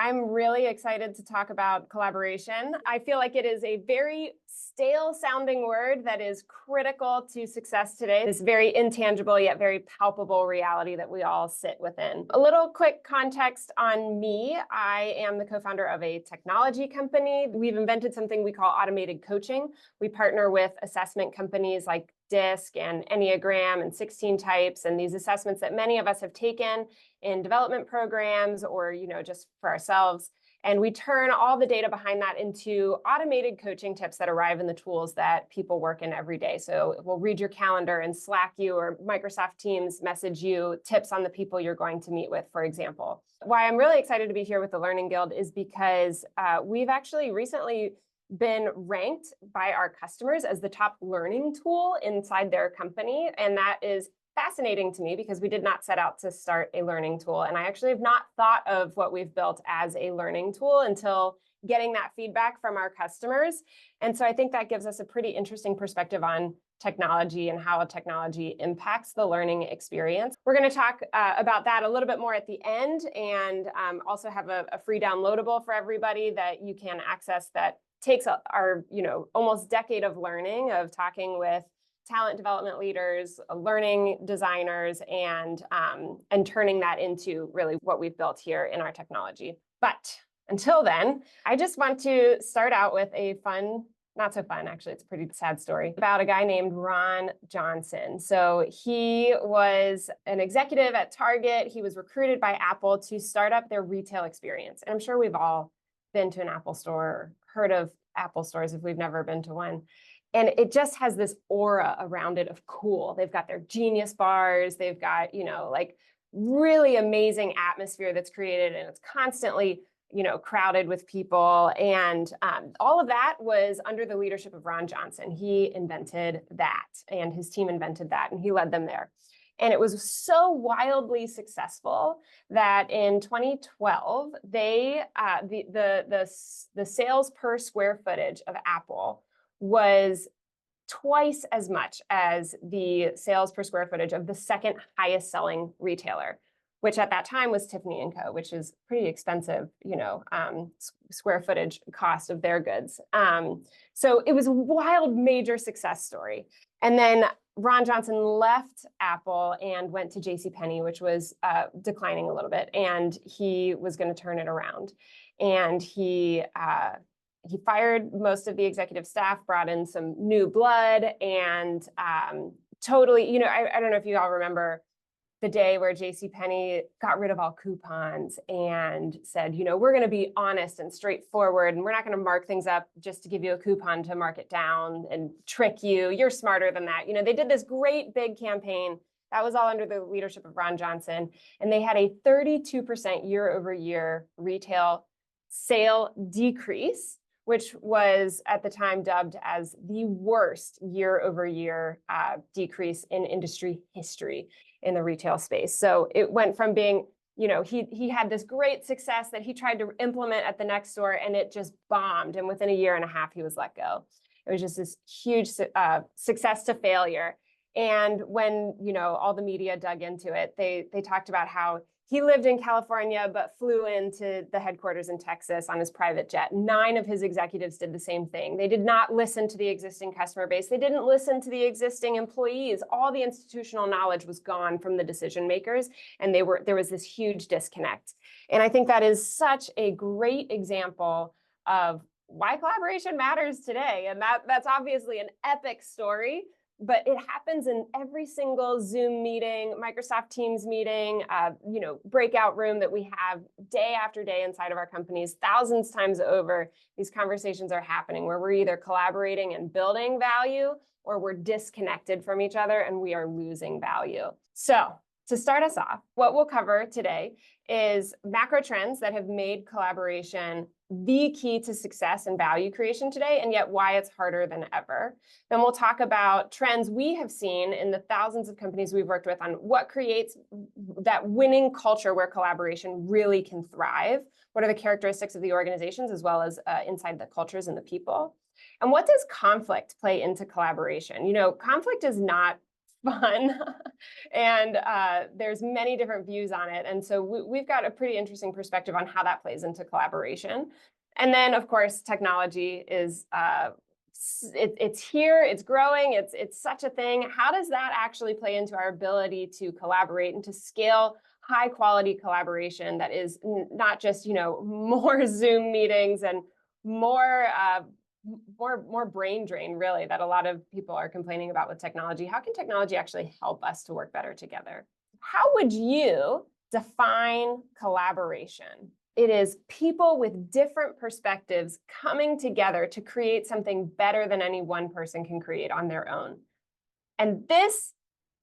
I'm really excited to talk about collaboration. I feel like it is a very stale sounding word that is critical to success today. This very intangible yet very palpable reality that we all sit within. A little quick context on me. I am the co-founder of a technology company. We've invented something we call automated coaching. We partner with assessment companies like DISC and Enneagram and 16 types, and these assessments that many of us have taken in development programs or, just for ourselves. And we turn all the data behind that into automated coaching tips that arrive in the tools that people work in every day. So we'll read your calendar and Slack you or Microsoft Teams message you tips on the people you're going to meet with, for example. Why I'm really excited to be here with the Learning Guild is because we've actually recently been ranked by our customers as the top learning tool inside their company. And that is fascinating to me because we did not set out to start a learning tool. And I actually have not thought of what we've built as a learning tool until getting that feedback from our customers. And so I think that gives us a pretty interesting perspective on technology and how technology impacts the learning experience. We're going to talk about that a little bit more at the end, and also have a free downloadable for everybody that you can access that takes our almost decade of learning of talking with talent development leaders, learning designers, and turning that into really what we've built here in our technology. But until then, I just want to start out with a fun, not so fun, actually, it's a pretty sad story about a guy named Ron Johnson. So he was an executive at Target. He was recruited by Apple to start up their retail experience. And I'm sure we've all been to an Apple store, or heard of Apple stores if we've never been to one. And it just has this aura around it of cool. They've got their Genius bars. They've got, like really amazing atmosphere that's created, and it's constantly, crowded with people. And all of that was under the leadership of Ron Johnson. He invented that, and his team invented that, and he led them there. And it was so wildly successful that in 2012, the sales per square footage of Apple was twice as much as the sales per square footage of the second highest selling retailer, which at that time was Tiffany & Co., which is pretty expensive, square footage cost of their goods. So it was a wild, major success story. And then Ron Johnson left Apple and went to JCPenney, which was declining a little bit, and he was going to turn it around. And he fired most of the executive staff, brought in some new blood, and totally, I don't know if you all remember the day where JCPenney got rid of all coupons and said, we're going to be honest and straightforward, and we're not going to mark things up just to give you a coupon to mark it down and trick you. You're smarter than that. They did this great big campaign. That was all under the leadership of Ron Johnson. And they had a 32% year-over-year retail sale decrease, which was at the time dubbed as the worst year-over-year decrease in industry history in the retail space. So it went from being, he had this great success that he tried to implement at the next store, and it just bombed. And within a year and a half, he was let go. It was just this huge success to failure. And when, all the media dug into it, they talked about how he lived in California, but flew into the headquarters in Texas on his private jet. 9 of his executives did the same thing. They did not listen to the existing customer base. They didn't listen to the existing employees. All the institutional knowledge was gone from the decision makers, and there was this huge disconnect. And I think that is such a great example of why collaboration matters today. And that's obviously an epic story. But it happens in every single Zoom meeting, Microsoft Teams meeting, breakout room that we have day after day inside of our companies, thousands of times over. These conversations are happening where we're either collaborating and building value, or we're disconnected from each other and we are losing value. So to start us off, what we'll cover today is macro trends that have made collaboration the key to success and value creation today, and yet why it's harder than ever. Then we'll talk about trends we have seen in the thousands of companies we've worked with on what creates that winning culture where collaboration really can thrive. What are the characteristics of the organizations as well as inside the cultures and the people? And what does conflict play into collaboration? Conflict is not fun. And there's many different views on it. And so we've got a pretty interesting perspective on how that plays into collaboration. And then, of course, technology is it's here, it's growing, it's such a thing. How does that actually play into our ability to collaborate and to scale high quality collaboration that is not just, more Zoom meetings and more brain drain, really, that a lot of people are complaining about with technology? How can technology actually help us to work better together? How would you define collaboration? It is people with different perspectives coming together to create something better than any one person can create on their own. And this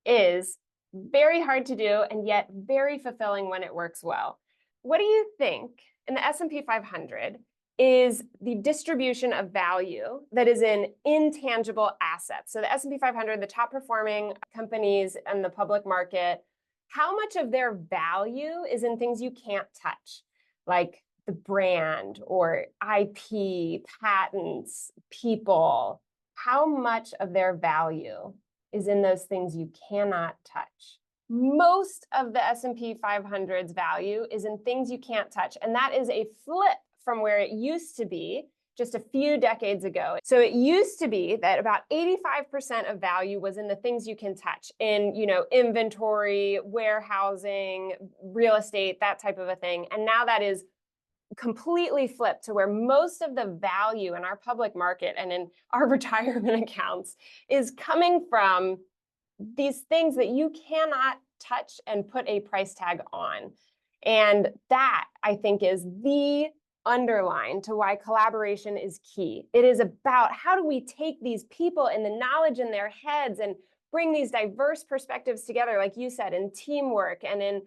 is very hard to do, and yet very fulfilling when it works well. What do you think in the S&P 500 is the distribution of value that is in intangible assets? So the S&P 500, the top performing companies in the public market, how much of their value is in things you can't touch, like the brand or IP, patents, people? How much of their value is in those things you cannot touch? Most of the S&P 500's value is in things you can't touch. And that is a flip from where it used to be just a few decades ago. So it used to be that about 85% of value was in the things you can touch, in, inventory, warehousing, real estate, that type of a thing. And now that is completely flipped to where most of the value in our public market and in our retirement accounts is coming from these things that you cannot touch and put a price tag on. And that, I think, is the underline to why collaboration is key. It is about how do we take these people and the knowledge in their heads and bring these diverse perspectives together, like you said, in teamwork and in,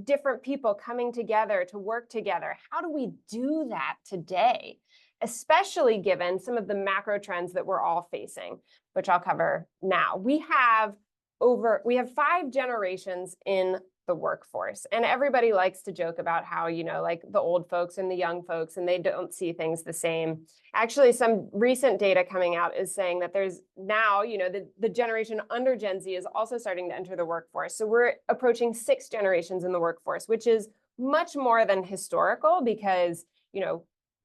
different people coming together to work together. How do we do that today, especially given some of the macro trends that we're all facing, which I'll cover now? We have 5 generations in the workforce, and everybody likes to joke about how, like the old folks and the young folks, and they don't see things the same. Actually, some recent data coming out is saying that there's now, the generation under Gen Z is also starting to enter the workforce. So we're approaching 6 generations in the workforce, which is much more than historical because,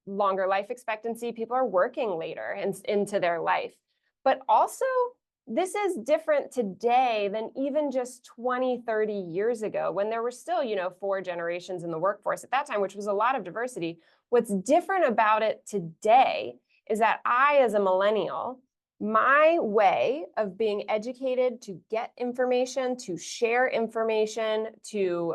longer life expectancy, people are working later and into their life. But also, this is different today than even just 20, 30 years ago when there were still, 4 generations in the workforce at that time, which was a lot of diversity. What's different about it today is that I, as a millennial, my way of being educated to get information, to share information, to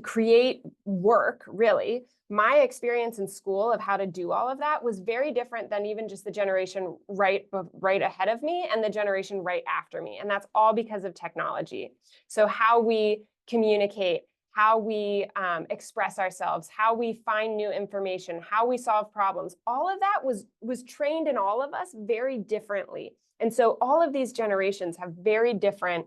create work, really, my experience in school of how to do all of that was very different than even just the generation right ahead of me and the generation right after me. And that's all because of technology. So how we communicate, how we express ourselves, how we find new information, how we solve problems, all of that was trained in all of us very differently. And so all of these generations have very different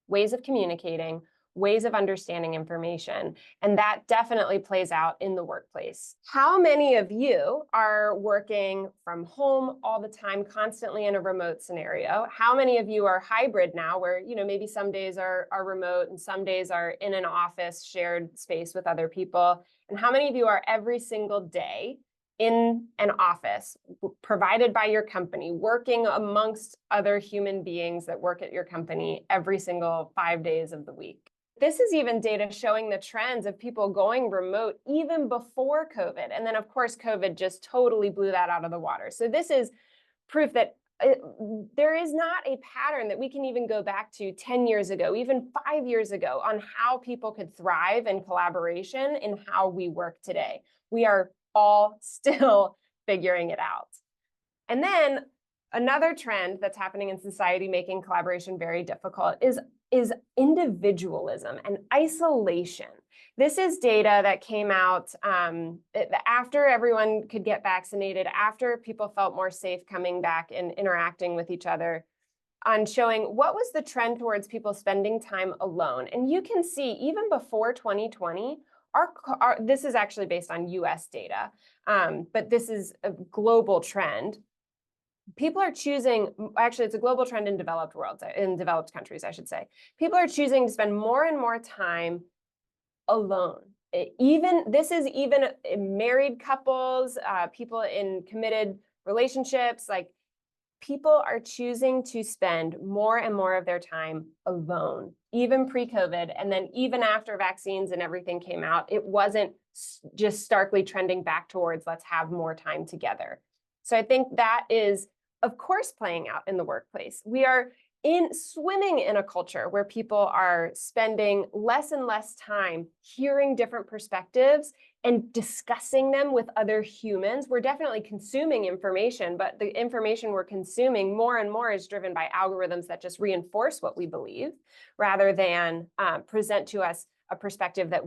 ways of communicating, ways of understanding information, and that definitely plays out in the workplace. How many of you are working from home all the time, constantly in a remote scenario? How many of you are hybrid now, where maybe some days are remote and some days are in an office, shared space with other people? And how many of you are every single day in an office provided by your company, working amongst other human beings that work at your company every single 5 days of the week? This is even data showing the trends of people going remote even before COVID. And then, of course, COVID just totally blew that out of the water. So this is proof that there is not a pattern that we can even go back to 10 years ago, even 5 years ago, on how people could thrive in collaboration in how we work today. We are all still figuring it out. And then another trend that's happening in society making collaboration very difficult is individualism and isolation. This is data that came out after everyone could get vaccinated, after people felt more safe coming back and interacting with each other, on showing what was the trend towards people spending time alone. And you can see even before 2020, this is actually based on US data, but this is a global trend. people are choosing, actually, it's a global trend in developed worlds, in developed countries, I should say. People are choosing to spend more and more time alone. This is even married couples, people in committed relationships, like people are choosing to spend more and more of their time alone, even pre-COVID. And then even after vaccines and everything came out, it wasn't just starkly trending back towards let's have more time together. So I think that is, of course, playing out in the workplace. We are swimming in a culture where people are spending less and less time hearing different perspectives and discussing them with other humans. We're definitely consuming information, but the information we're consuming more and more is driven by algorithms that just reinforce what we believe, rather than present to us a perspective that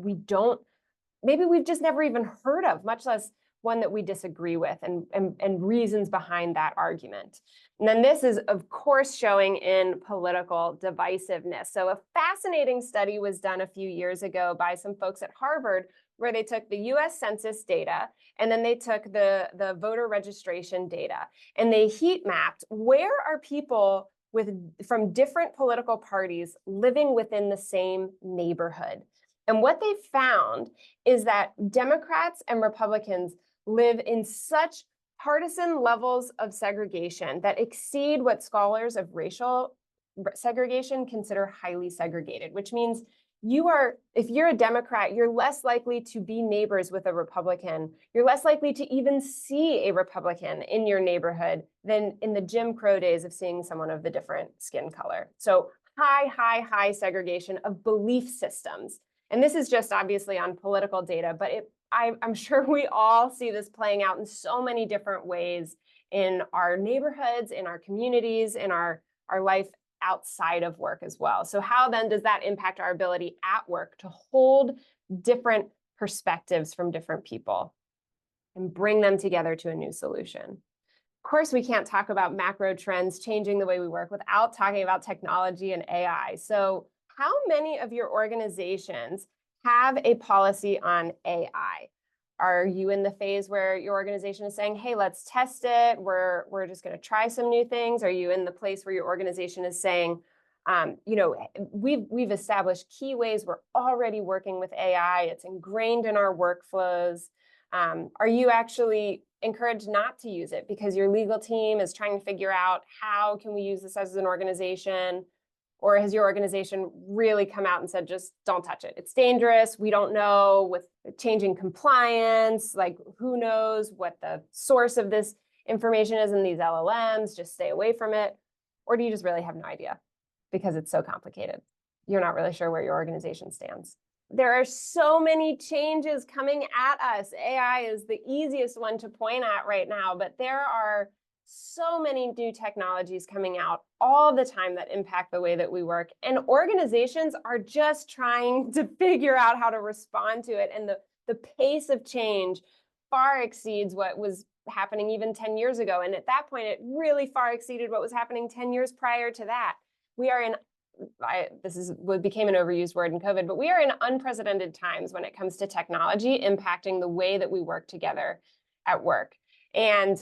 maybe we've just never even heard of, much less one that we disagree with, and reasons behind that argument. And then this is, of course, showing in political divisiveness. So a fascinating study was done a few years ago by some folks at Harvard, where they took the US Census data, and then they took the voter registration data, and they heat mapped where are people from different political parties living within the same neighborhood. And what they found is that Democrats and Republicans live in such partisan levels of segregation that exceed what scholars of racial segregation consider highly segregated, which means if you're a Democrat, you're less likely to be neighbors with a Republican. You're less likely to even see a Republican in your neighborhood than in the Jim Crow days of seeing someone of the different skin color. So high segregation of belief systems. And this is just obviously on political data, but I'm sure we all see this playing out in so many different ways in our neighborhoods, in our communities, in our life outside of work as well. So how then does that impact our ability at work to hold different perspectives from different people and bring them together to a new solution? Of course, we can't talk about macro trends changing the way we work without talking about technology and AI. So how many of your organizations have a policy on AI? Are you in the phase where your organization is saying, hey, let's test it, we're just going to try some new things? Are you in the place where your organization is saying, we've established key ways we're already working with AI, it's ingrained in our workflows? Are you actually encouraged not to use it because your legal team is trying to figure out how can we use this as an organization? Or has your organization really come out and said, just don't touch it? It's dangerous. We don't know, with changing compliance, like who knows what the source of this information is in these LLMs, just stay away from it. Or do you just really have no idea because it's so complicated? You're not really sure where your organization stands. There are so many changes coming at us. AI is the easiest one to point at right now, but there are so many new technologies coming out all the time that impact the way that we work. And organizations are just trying to figure out how to respond to it. And the pace of change far exceeds what was happening even 10 years ago. And at that point, it really far exceeded what was happening 10 years prior to that. We are in, this is what became an overused word in COVID, but we are in unprecedented times when it comes to technology impacting the way that we work together at work. And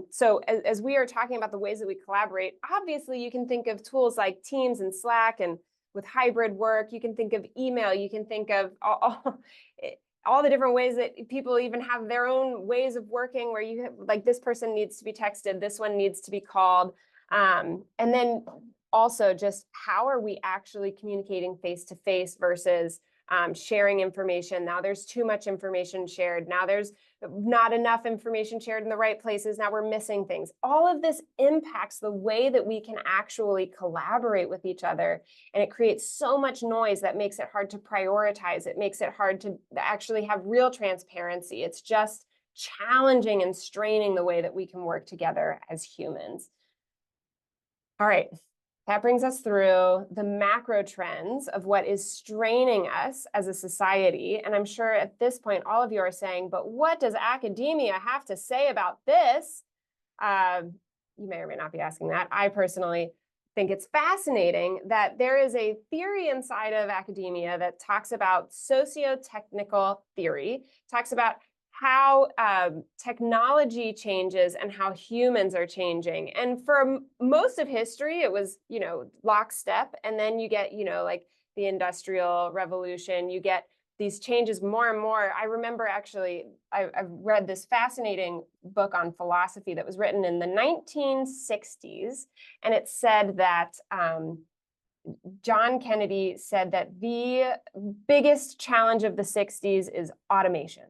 so as we are talking about the ways that we collaborate, obviously you can think of tools like Teams and Slack, and with hybrid work, you can think of email, you can think of all the different ways that people even have their own ways of working, where you have, like, this person needs to be texted, this one needs to be called. And then also just how are we actually communicating face-to-face versus sharing information? Now there's too much information shared. Now there's not enough information shared in the right places. Now we're missing things. All of this impacts the way that we can actually collaborate with each other. And it creates so much noise that makes it hard to prioritize. It makes it hard to actually have real transparency. It's just challenging and straining the way that we can work together as humans. All right. That brings us through the macro trends of what is straining us as a society. And I'm sure at this point, all of you are saying, but what does academia have to say about this? You may or may not be asking that. I personally think it's fascinating that there is a theory inside of academia that talks about socio-technical theory, talks about how technology changes and how humans are changing. And for most of history, it was, lockstep. And then you get, like the Industrial Revolution, you get these changes more and more. I remember actually, I've read this fascinating book on philosophy that was written in the 1960s. And it said that John Kennedy said that the biggest challenge of the 60s is automation.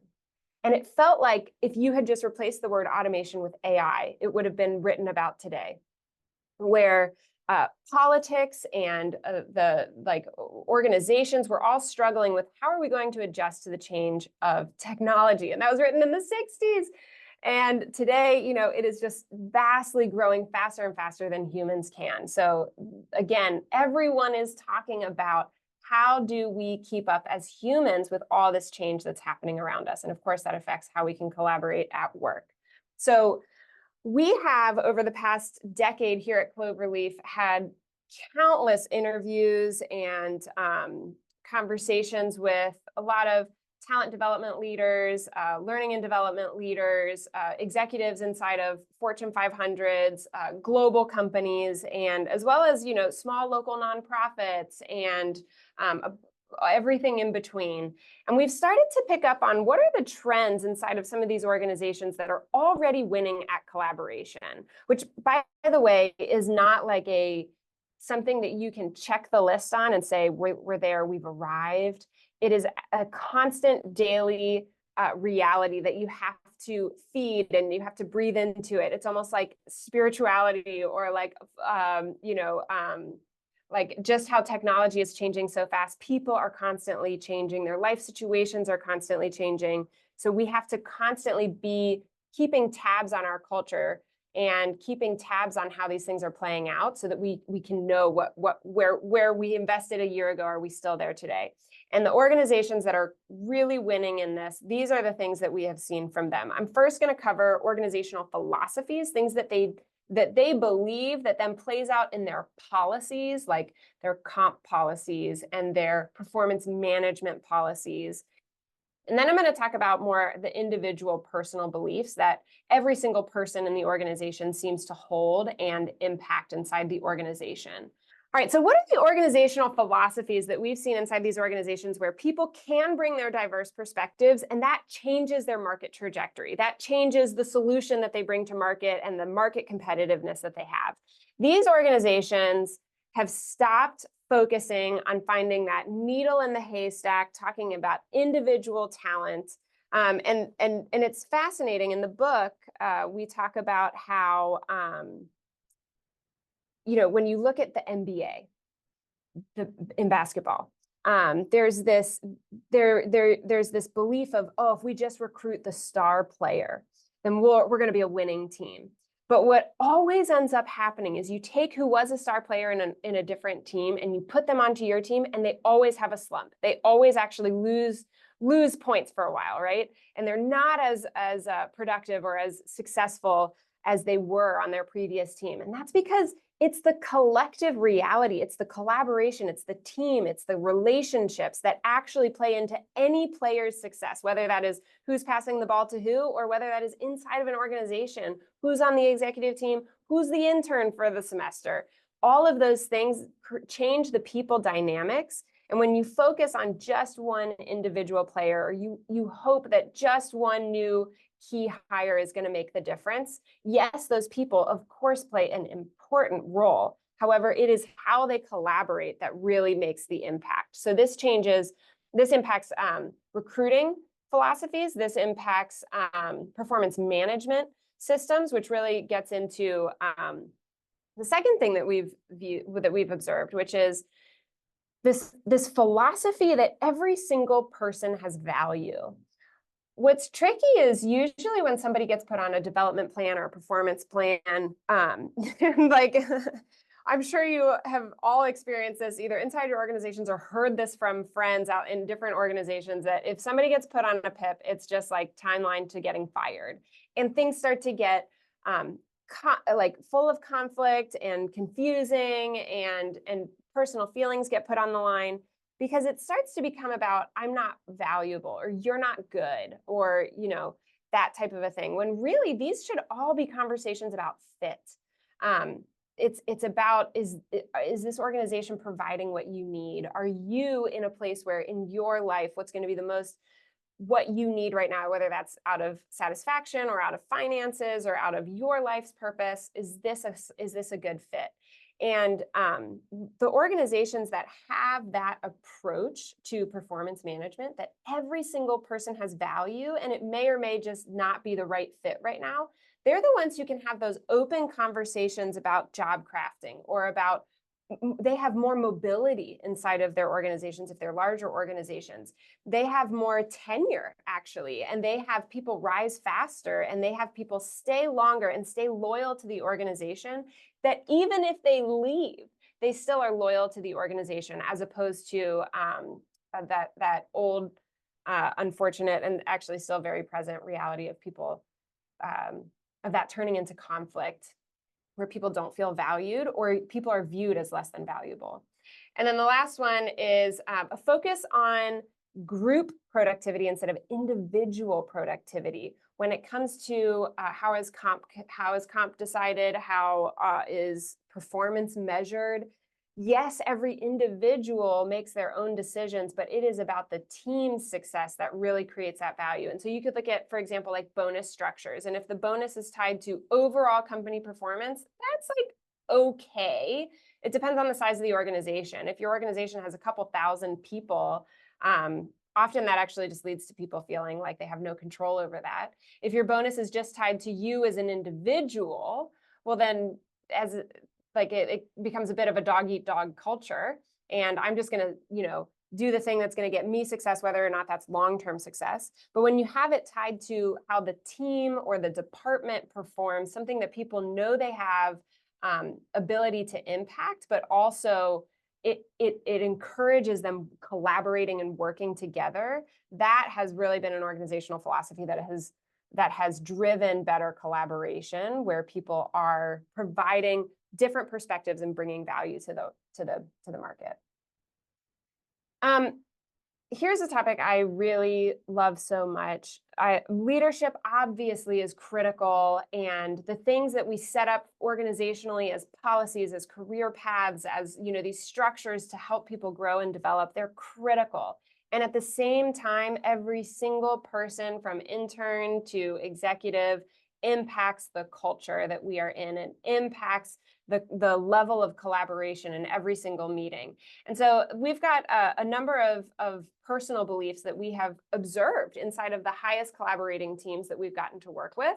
And it felt like if you had just replaced the word automation with AI, it would have been written about today, where politics and the organizations were all struggling with how are we going to adjust to the change of technology. And that was written in the 60s. And today, it is just vastly growing faster and faster than humans can. So again, everyone is talking about how do we keep up as humans with all this change that's happening around us? And of course, that affects how we can collaborate at work. So we have, over the past decade here at Cloverleaf, had countless interviews and conversations with a lot of talent development leaders, learning and development leaders, executives inside of Fortune 500s, global companies, and as well as, small local nonprofits and everything in between. And we've started to pick up on what are the trends inside of some of these organizations that are already winning at collaboration, which, by the way, is not like something that you can check the list on and say, we're there, we've arrived. It is a constant daily reality that you have to feed and you have to breathe into it. It's almost like spirituality or like just how technology is changing so fast. People are constantly changing. Their life situations are constantly changing. So we have to constantly be keeping tabs on our culture and keeping tabs on how these things are playing out so that we can know where we invested a year ago, are we still there today? And the organizations that are really winning in this, these are the things that we have seen from them. I'm first going to cover organizational philosophies, things that they believe that then plays out in their policies, like their comp policies and their performance management policies. And then I'm going to talk about more the individual personal beliefs that every single person in the organization seems to hold and impact inside the organization. All right, so what are the organizational philosophies that we've seen inside these organizations where people can bring their diverse perspectives and that changes their market trajectory? That changes the solution that they bring to market and the market competitiveness that they have. These organizations have stopped focusing on finding that needle in the haystack, talking about individual talent. And it's fascinating. In the book, we talk about how when you look at the NBA, in basketball, there's this belief of, if we just recruit the star player, then we're going to be a winning team. But what always ends up happening is you take who was a star player in a different team and you put them onto your team, and they always have a slump. They always actually lose points for a while, right? And they're not as productive or as successful as they were on their previous team. And that's because it's the collective reality, it's the collaboration, it's the team, it's the relationships that actually play into any player's success, whether that is who's passing the ball to who, or whether that is inside of an organization, who's on the executive team, who's the intern for the semester. All of those things change the people dynamics. And when you focus on just one individual player, or you hope that just one new key hire is going to make the difference, yes, those people, of course, play an important role. However, it is how they collaborate that really makes the impact. So this impacts recruiting philosophies. This impacts performance management systems, which really gets into the second thing that we've observed, which is this philosophy that every single person has value. What's tricky is usually when somebody gets put on a development plan or a performance plan, like I'm sure you have all experienced this either inside your organizations or heard this from friends out in different organizations, that if somebody gets put on a PIP, it's just like timeline to getting fired. And things start to get full of conflict and confusing, and personal feelings get put on the line. because it starts to become about, I'm not valuable, or you're not good, or, that type of a thing, when really these should all be conversations about fit. Um, it's about, is this organization providing what you need? Are you in a place where in your life, what's going to be the most what you need right now, whether that's out of satisfaction or out of finances or out of your life's purpose, is this a good fit? And the organizations that have that approach to performance management, that every single person has value and it may or may just not be the right fit right now, they're the ones who can have those open conversations about job crafting, or about they have more mobility inside of their organizations. If they're larger organizations, they have more tenure, actually, and they have people rise faster, and they have people stay longer and stay loyal to the organization, that even if they leave, they still are loyal to the organization, as opposed to that old, unfortunate, and actually still very present reality of people, of that turning into conflict, where people don't feel valued, or people are viewed as less than valuable. And then the last one is a focus on group productivity instead of individual productivity. When it comes to how is comp decided, how is performance measured? Yes, every individual makes their own decisions, but it is about the team's success that really creates that value. And so you could look at, for example, like bonus structures. And if the bonus is tied to overall company performance, that's like okay. It depends on the size of the organization. If your organization has a couple thousand people, often that actually just leads to people feeling like they have no control over that. If your bonus is just tied to you as an individual, well then, it becomes a bit of a dog eat dog culture, and I'm just going to, do the thing that's going to get me success, whether or not that's long-term success. But when you have it tied to how the team or the department performs, something that people know they have ability to impact, but also it encourages them collaborating and working together, that has really been an organizational philosophy that has driven better collaboration, where people are providing different perspectives and bringing value to the market. Here's a topic I really love so much. Leadership obviously is critical, and the things that we set up organizationally as policies, as career paths, as these structures to help people grow and develop, they're critical. And at the same time, every single person from intern to executive impacts the culture that we are in, and impacts the level of collaboration in every single meeting. And so we've got a number of personal beliefs that we have observed inside of the highest collaborating teams that we've gotten to work with.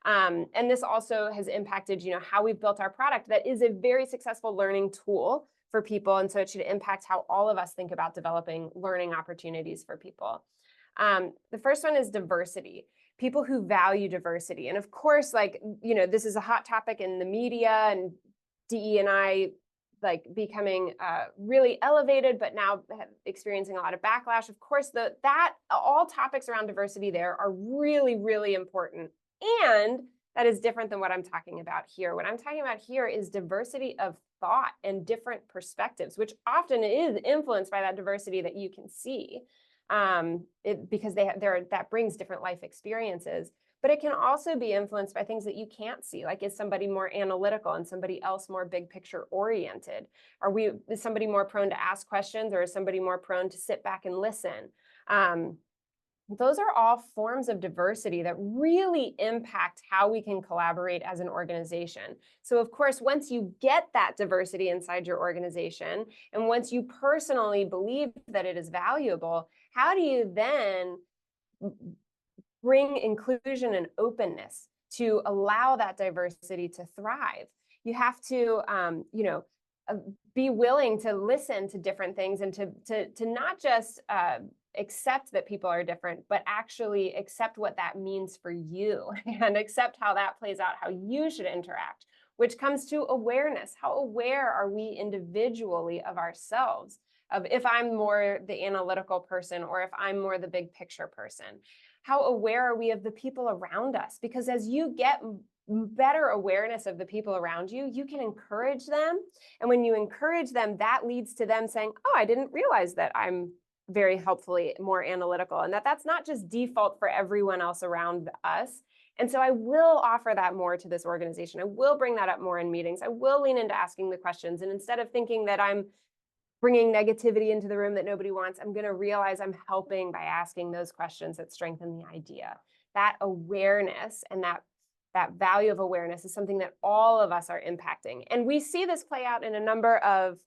And this also has impacted, how we've built our product that is a very successful learning tool for people. And so it should impact how all of us think about developing learning opportunities for people. The first one is diversity. People who value diversity. And of course, this is a hot topic in the media, and DE&I becoming really elevated, but now experiencing a lot of backlash. Of course, that all topics around diversity there are really, really important. And that is different than what I'm talking about here. What I'm talking about here is diversity of thought and different perspectives, which often is influenced by that diversity that you can see, because that brings different life experiences. But it can also be influenced by things that you can't see. Like, is somebody more analytical and somebody else more big picture oriented? Is somebody more prone to ask questions, or is somebody more prone to sit back and listen? Those are all forms of diversity that really impact how we can collaborate as an organization. So of course, once you get that diversity inside your organization, and once you personally believe that it is valuable, how do you then bring inclusion and openness to allow that diversity to thrive? You have to, be willing to listen to different things, and to not just accept that people are different, but actually accept what that means for you, and accept how that plays out, how you should interact, which comes to awareness. How aware are we individually of ourselves, of if I'm more the analytical person, or if I'm more the big picture person? How aware are we of the people around us? Because as you get better awareness of the people around you, you can encourage them. And when you encourage them, that leads to them saying, oh, I didn't realize that I'm very helpfully more analytical, and that's not just default for everyone else around us. And so I will offer that more to this organization. I will bring that up more in meetings. I will lean into asking the questions. And instead of thinking that I'm bringing negativity into the room that nobody wants, I'm going to realize I'm helping by asking those questions that strengthen the idea. That awareness and that value of awareness is something that all of us are impacting. And we see this play out in a number of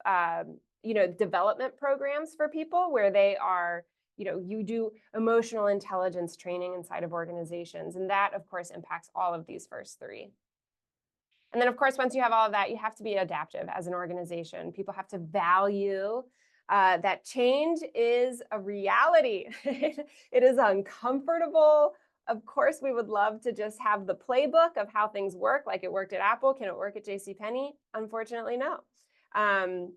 development programs for people where they are, you do emotional intelligence training inside of organizations. And that, of course, impacts all of these first three. And then, of course, once you have all of that, you have to be adaptive as an organization. People have to value that change is a reality. It is uncomfortable. Of course, we would love to just have the playbook of how things work, like it worked at Apple. Can it work at JCPenney? Unfortunately, no.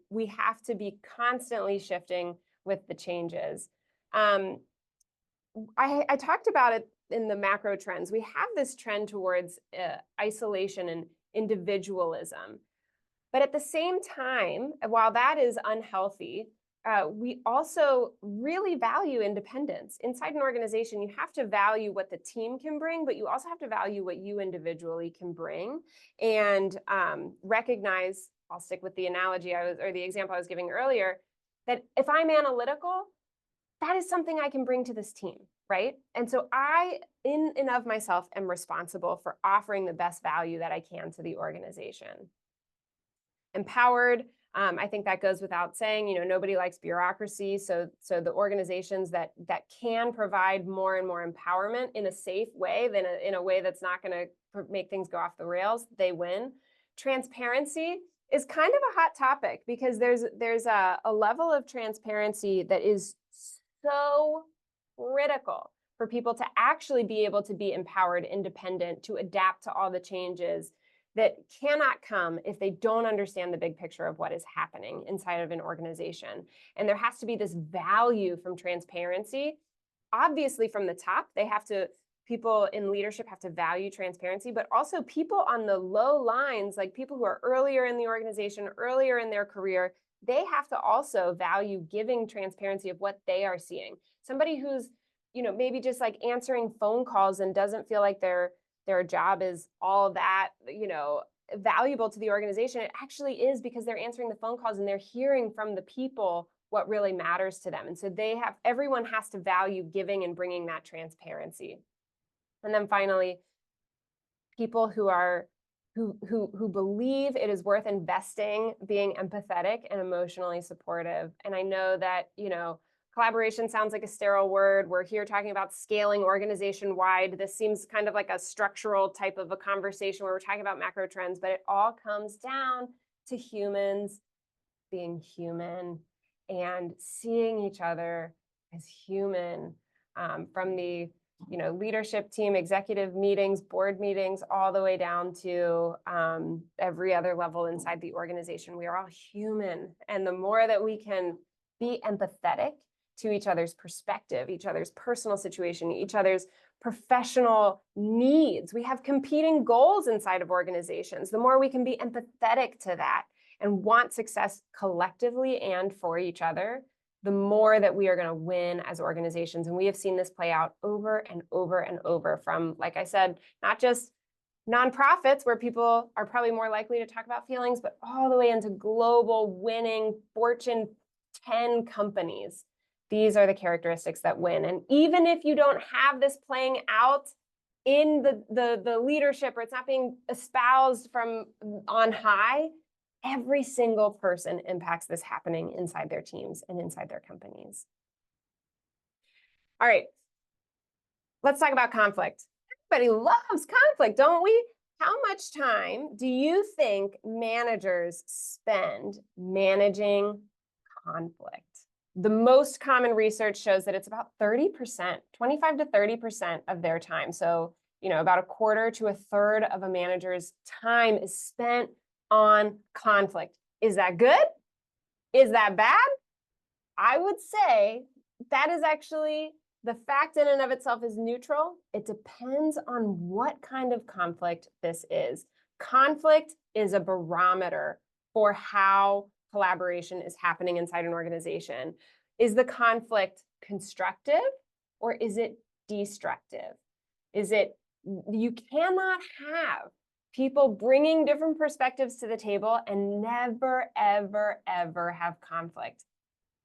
We have to be constantly shifting with the changes. I talked about it in the macro trends. We have this trend towards isolation and individualism. But at the same time, while that is unhealthy, we also really value independence. Inside an organization, you have to value what the team can bring, but you also have to value what you individually can bring, and recognize, I'll stick with the analogy or the example I was giving earlier, that if I'm analytical, that is something I can bring to this team, right? And so I, in and of myself, am responsible for offering the best value that I can to the organization. Empowered, I think that goes without saying. Nobody likes bureaucracy, so the organizations that can provide more and more empowerment in a safe way, than in a way that's not going to make things go off the rails, they win. Transparency is kind of a hot topic, because there's a level of transparency that is so critical for people to actually be able to be empowered, independent, to adapt to all the changes that cannot come if they don't understand the big picture of what is happening inside of an organization. And there has to be this value from transparency. Obviously, from the top, people in leadership have to value transparency, but also people on the low lines, like people who are earlier in the organization, earlier in their career, they have to also value giving transparency of what they are seeing. Somebody who's, maybe just like answering phone calls and doesn't feel like their job is all that, valuable to the organization. It actually is, because they're answering the phone calls and they're hearing from the people what really matters to them. And so everyone has to value giving and bringing that transparency. And then finally, people who believe it is worth investing being empathetic and emotionally supportive. And I know that, collaboration sounds like a sterile word. We're here talking about scaling organization-wide. This seems kind of like a structural type of a conversation where we're talking about macro trends, but it all comes down to humans being human and seeing each other as human, from the leadership team, executive meetings, board meetings, all the way down to every other level inside the organization. We are all human. And the more that we can be empathetic to each other's perspective, each other's personal situation, each other's professional needs. We have competing goals inside of organizations. The more we can be empathetic to that and want success collectively and for each other, the more that we are going to win as organizations. And we have seen this play out over and over and over, from, like I said, not just nonprofits where people are probably more likely to talk about feelings, but all the way into global winning Fortune 10 companies. These are the characteristics that win. And even if you don't have this playing out in the leadership, or it's not being espoused from on high, every single person impacts this happening inside their teams and inside their companies. All right, let's talk about conflict. Everybody loves conflict, don't we? How much time do you think managers spend managing conflict? The most common research shows that it's about 30%, 25 to 30% of their time. So, about a quarter to a third of a manager's time is spent on conflict. Is that good? Is that bad? I would say that is actually The fact in and of itself is neutral. It depends on what kind of conflict this is. Conflict is a barometer for how collaboration is happening inside an organization. Is the conflict constructive or is it destructive? You cannot have people bringing different perspectives to the table and never, ever, ever have conflict.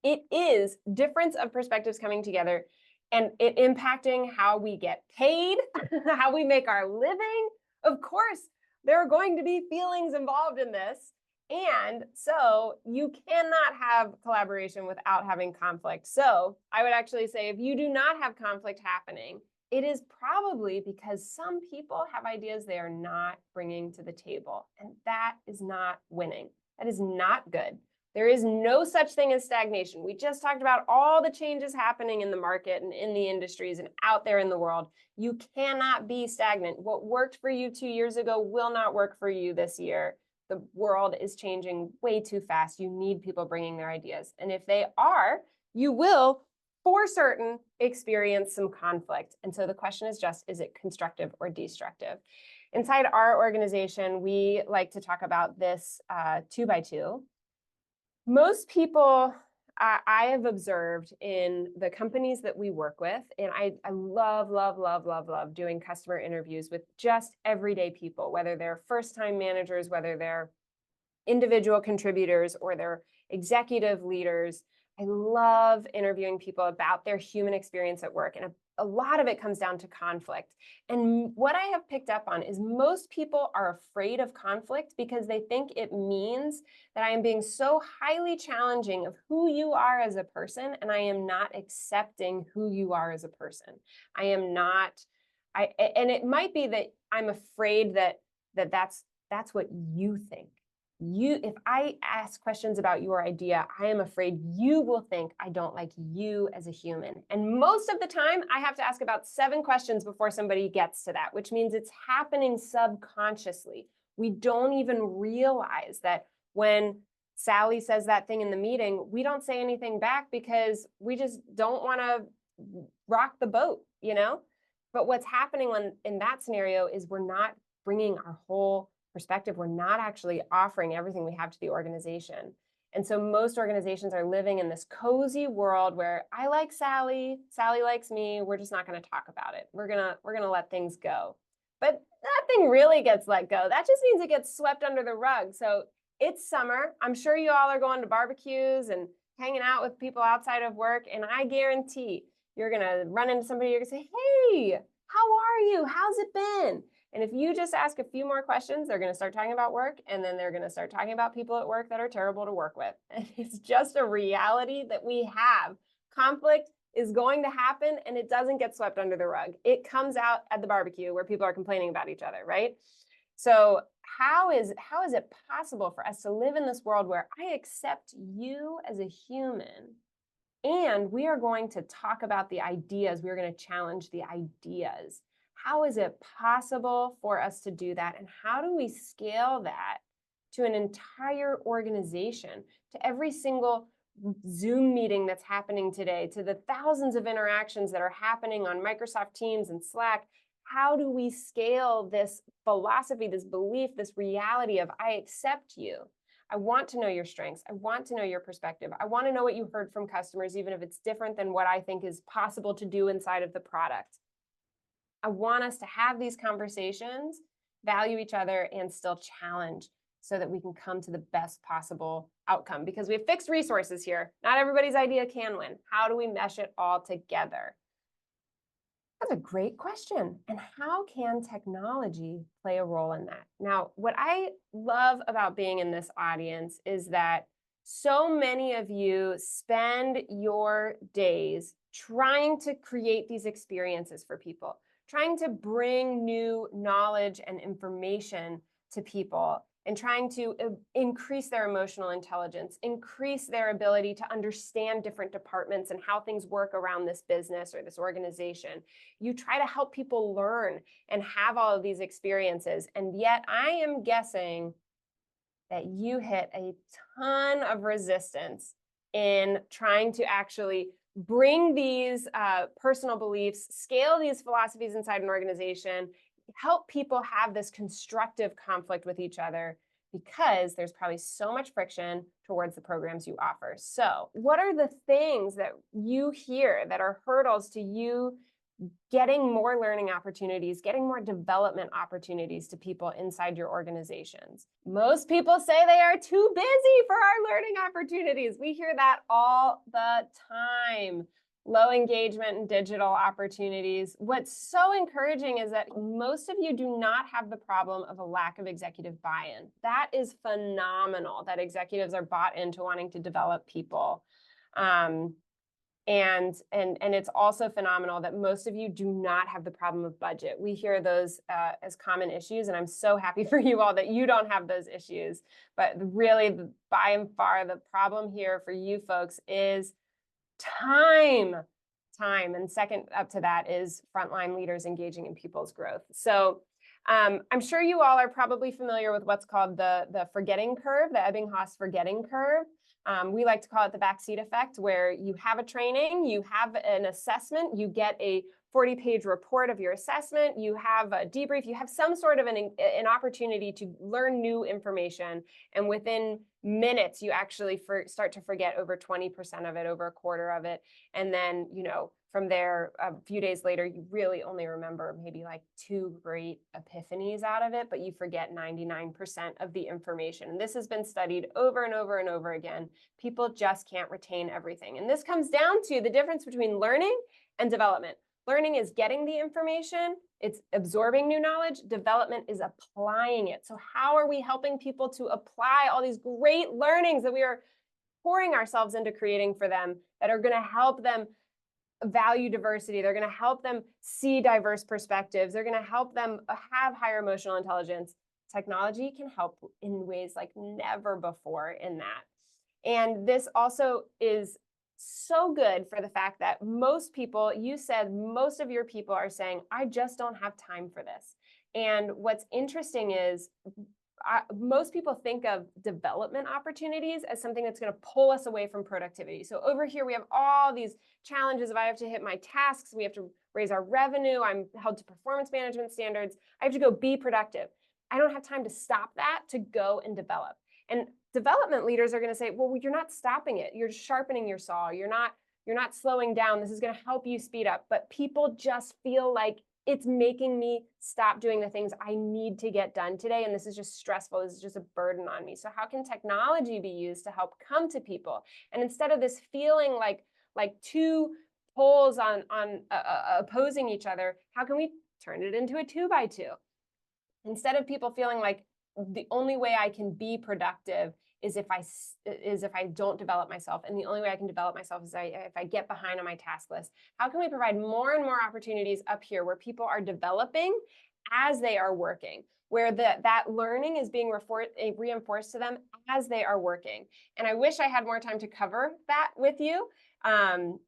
It is difference of perspectives coming together and it impacting how we get paid, how we make our living. Of course, there are going to be feelings involved in this. And so you cannot have collaboration without having conflict. So I would actually say if you do not have conflict happening, it is probably because some people have ideas they are not bringing to the table. And that is not winning. That is not good. There is no such thing as stagnation. We just talked about all the changes happening in the market and in the industries and out there in the world. You cannot be stagnant. What worked for you 2 years ago will not work for you this year. The world is changing way too fast. You need people bringing their ideas. And if they are, you will, for certain, experience some conflict. And so the question is just, is it constructive or destructive? Inside our organization, we like to talk about this 2x2. Most people I have observed in the companies that we work with, and I love, love, love, love, love doing customer interviews with just everyday people, whether they're first-time managers, whether they're individual contributors, or they're executive leaders. I love interviewing people about their human experience at work. And a lot of it comes down to conflict. And what I have picked up on is most people are afraid of conflict because they think it means that I am being so highly challenging of who you are as a person, and I am not accepting who you are as a person. I am not, and it might be that I'm afraid that's what you think. If I ask questions about your idea, I am afraid you will think I don't like you as a human. And most of the time, I have to ask about 7 questions before somebody gets to that, which means it's happening subconsciously. We don't even realize that when Sally says that thing in the meeting, we don't say anything back because we just don't want to rock the boat, you know? But what's happening in that scenario is we're not bringing our whole perspective. We're not actually offering everything we have to the organization. And so most organizations are living in this cozy world where I like Sally, Sally likes me, we're just not going to talk about it. We're going to let things go. But nothing really gets let go. That just means it gets swept under the rug. So it's summer. I'm sure you all are going to barbecues and hanging out with people outside of work. And I guarantee you're going to run into somebody, you're going to say, hey, how are you? How's it been? And if you just ask a few more questions, they're going to start talking about work, and then they're going to start talking about people at work that are terrible to work with. And it's just a reality that we have. Conflict is going to happen, and it doesn't get swept under the rug. It comes out at the barbecue where people are complaining about each other, right? So how is it possible for us to live in this world where I accept you as a human, and we are going to talk about the ideas, we're going to challenge the ideas? How is it possible for us to do that? And how do we scale that to an entire organization, to every single Zoom meeting that's happening today, to the thousands of interactions that are happening on Microsoft Teams and Slack? How do we scale this philosophy, this belief, this reality of I accept you? I want to know your strengths. I want to know your perspective. I want to know what you heard from customers, even if it's different than what I think is possible to do inside of the product. I want us to have these conversations, value each other, and still challenge so that we can come to the best possible outcome, because we have fixed resources here. Not everybody's idea can win. How do we mesh it all together? That's a great question. And how can technology play a role in that? Now, what I love about being in this audience is that so many of you spend your days trying to create these experiences for people, trying to bring new knowledge and information to people, and trying to increase their emotional intelligence, increase their ability to understand different departments and how things work around this business or this organization. You try to help people learn and have all of these experiences. And yet I am guessing that you hit a ton of resistance in trying to actually bring these personal beliefs, scale these philosophies inside an organization, help people have this constructive conflict with each other, because there's probably so much friction towards the programs you offer. So what are the things that you hear that are hurdles to you getting more learning opportunities, getting more development opportunities to people inside your organizations? Most people say they are too busy for our learning opportunities. We hear that all the time. Low engagement and digital opportunities. What's so encouraging is that most of you do not have the problem of a lack of executive buy-in. That is phenomenal that executives are bought into wanting to develop people. And it's also phenomenal that most of you do not have the problem of budget. We hear those as common issues, and I'm so happy for you all that you don't have those issues. But really, by and far, the problem here for you folks is time. And second up to that is frontline leaders engaging in people's growth. So I'm sure you all are probably familiar with what's called the forgetting curve, the Ebbinghaus forgetting curve. We like to call it the backseat effect, where you have a training, you have an assessment, you get a 40-page report of your assessment, you have a debrief, you have some sort of an opportunity to learn new information, and within minutes, you actually start to forget over 20% of it, over a quarter of it, and then, from there, a few days later, you really only remember maybe like 2 great epiphanies out of it, but you forget 99% of the information. And this has been studied over and over and over again. People just can't retain everything. And this comes down to the difference between learning and development. Learning is getting the information, it's absorbing new knowledge. Development is applying it. So how are we helping people to apply all these great learnings that we are pouring ourselves into creating for them, that are going to help them value diversity? They're going to help them see diverse perspectives. They're going to help them have higher emotional intelligence. Technology can help in ways like never before in that. And this also is so good for the fact that most people, you said most of your people are saying, I just don't have time for this. And what's interesting is most people think of development opportunities as something that's going to pull us away from productivity. So over here, we have all these challenges of I have to hit my tasks, we have to raise our revenue, I'm held to performance management standards, I have to go be productive. I don't have time to stop that to go and develop. And development leaders are going to say, well, you're not stopping it. You're sharpening your saw. You're not slowing down. This is going to help you speed up. But people just feel like it's making me stop doing the things I need to get done today. And this is just stressful. This is just a burden on me. So how can technology be used to help come to people? And instead of this feeling like two poles on opposing each other, how can we turn it into a 2x2? Instead of people feeling like the only way I can be productive is if I don't develop myself, and the only way I can develop myself is if I get behind on my task list. How can we provide more and more opportunities up here where people are developing as they are working, where that learning is being reinforced to them as they are working? And I wish I had more time to cover that with you, and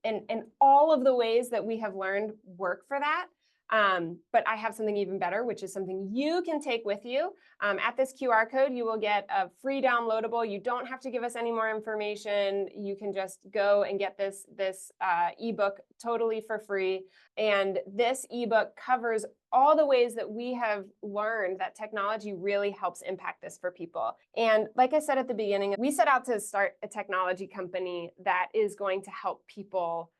all of the ways that we have learned work for that. But I have something even better, which is something you can take with you. At this QR code, you will get a free downloadable. You don't have to give us any more information. You can just go and get this ebook totally for free. And this ebook covers all the ways that we have learned that technology really helps impact this for people. And like I said at the beginning, we set out to start a technology company that is going to help people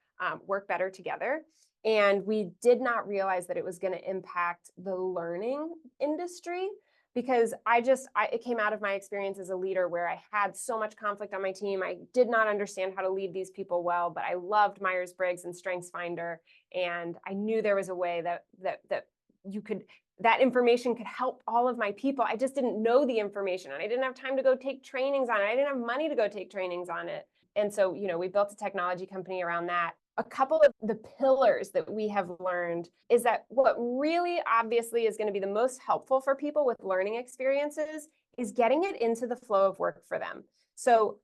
work better together. And we did not realize that it was going to impact the learning industry, because it came out of my experience as a leader where I had so much conflict on my team. I did not understand how to lead these people well, but I loved Myers-Briggs and StrengthsFinder. And I knew there was a way that information could help all of my people. I just didn't know the information, and I didn't have time to go take trainings on it. I didn't have money to go take trainings on it. And so, we built a technology company around that. A couple of the pillars that we have learned is that what really obviously is going to be the most helpful for people with learning experiences is getting it into the flow of work for them. So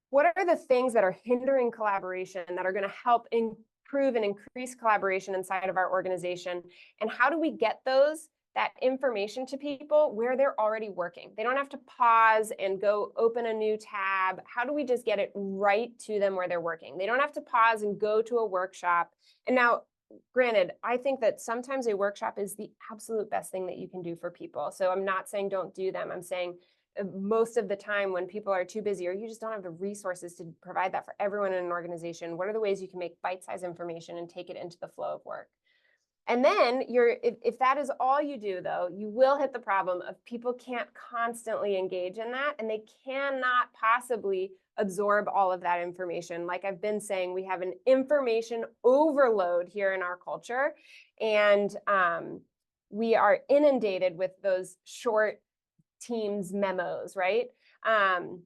what are the things that are hindering collaboration that are going to help improve and increase collaboration inside of our organization? And how do we get those that information to people where they're already working. They don't have to pause and go open a new tab. How do we just get it right to them where they're working? They don't have to pause and go to a workshop. And now, granted, I think that sometimes a workshop is the absolute best thing that you can do for people. So I'm not saying don't do them. I'm saying most of the time when people are too busy or you just don't have the resources to provide that for everyone in an organization, what are the ways you can make bite-sized information and take it into the flow of work? And then if that is all you do, though, you will hit the problem of people can't constantly engage in that, and they cannot possibly absorb all of that information. Like I've been saying, we have an information overload here in our culture, and we are inundated with those short Teams memos, right?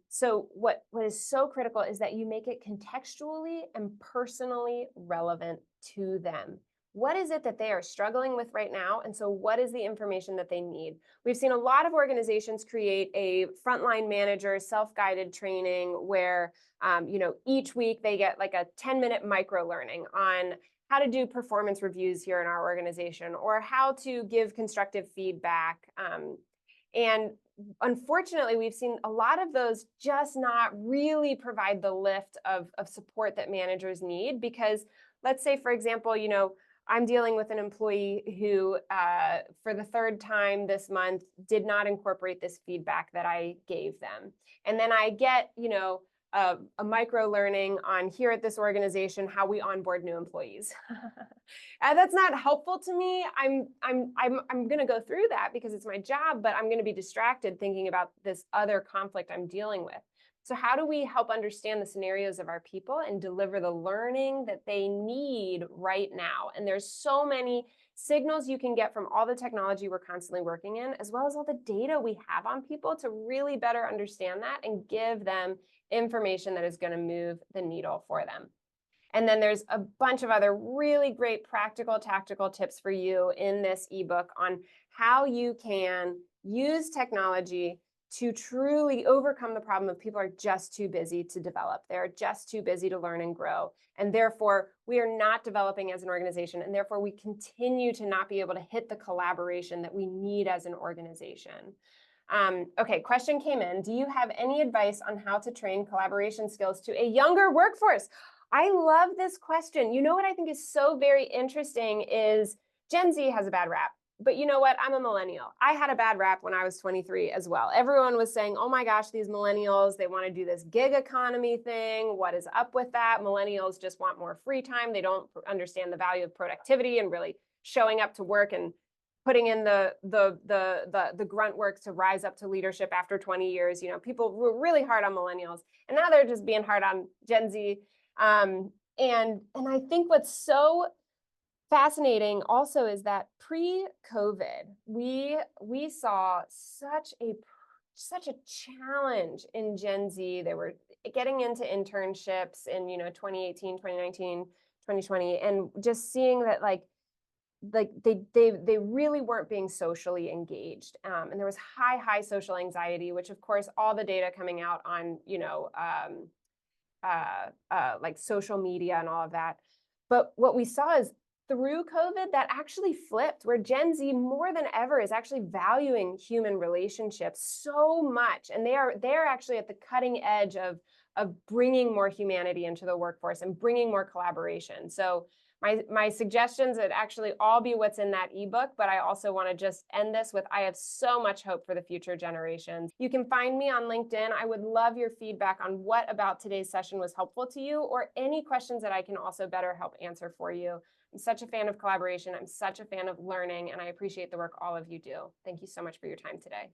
So what is so critical is that you make it contextually and personally relevant to them. What is it that they are struggling with right now? And so what is the information that they need? We've seen a lot of organizations create a frontline manager self-guided training where, each week they get like a 10-minute micro learning on how to do performance reviews here in our organization or how to give constructive feedback. And unfortunately, we've seen a lot of those just not really provide the lift of support that managers need because let's say, for example, I'm dealing with an employee who, for the third time this month, did not incorporate this feedback that I gave them. And then I get, a micro learning on here at this organization, how we onboard new employees. That's not helpful to me. I'm going to go through that because it's my job, but I'm going to be distracted thinking about this other conflict I'm dealing with. So how do we help understand the scenarios of our people and deliver the learning that they need right now? And there's so many signals you can get from all the technology we're constantly working in, as well as all the data we have on people to really better understand that and give them information that is going to move the needle for them. And then there's a bunch of other really great practical, tactical tips for you in this ebook on how you can use technology to truly overcome the problem of people are just too busy to develop. They're just too busy to learn and grow. And therefore, we are not developing as an organization. And therefore, we continue to not be able to hit the collaboration that we need as an organization. Okay, question came in. Do you have any advice on how to train collaboration skills to a younger workforce? I love this question. You know what I think is so very interesting is Gen Z has a bad rap. But you know what? I'm a millennial. I had a bad rap when I was 23 as well. Everyone was saying, oh my gosh, these millennials, they want to do this gig economy thing. What is up with that? Millennials just want more free time. They don't understand the value of productivity and really showing up to work and putting in the grunt work to rise up to leadership after 20 years. People were really hard on millennials, and now they're just being hard on Gen Z. And I think what's so fascinating also is that pre-COVID, we saw such a challenge in Gen Z. They were getting into internships in 2018, 2019, 2020, and just seeing that like they really weren't being socially engaged, and there was high social anxiety, which of course all the data coming out on like social media and all of that. But what we saw is through COVID, that actually flipped, where Gen Z more than ever is actually valuing human relationships so much. And they're actually at the cutting edge of bringing more humanity into the workforce and bringing more collaboration. So my suggestions would actually all be what's in that ebook, but I also want to just end this with, I have so much hope for the future generations. You can find me on LinkedIn. I would love your feedback on what about today's session was helpful to you, or any questions that I can also better help answer for you. I'm such a fan of collaboration. I'm such a fan of learning, and I appreciate the work all of you do. Thank you so much for your time today.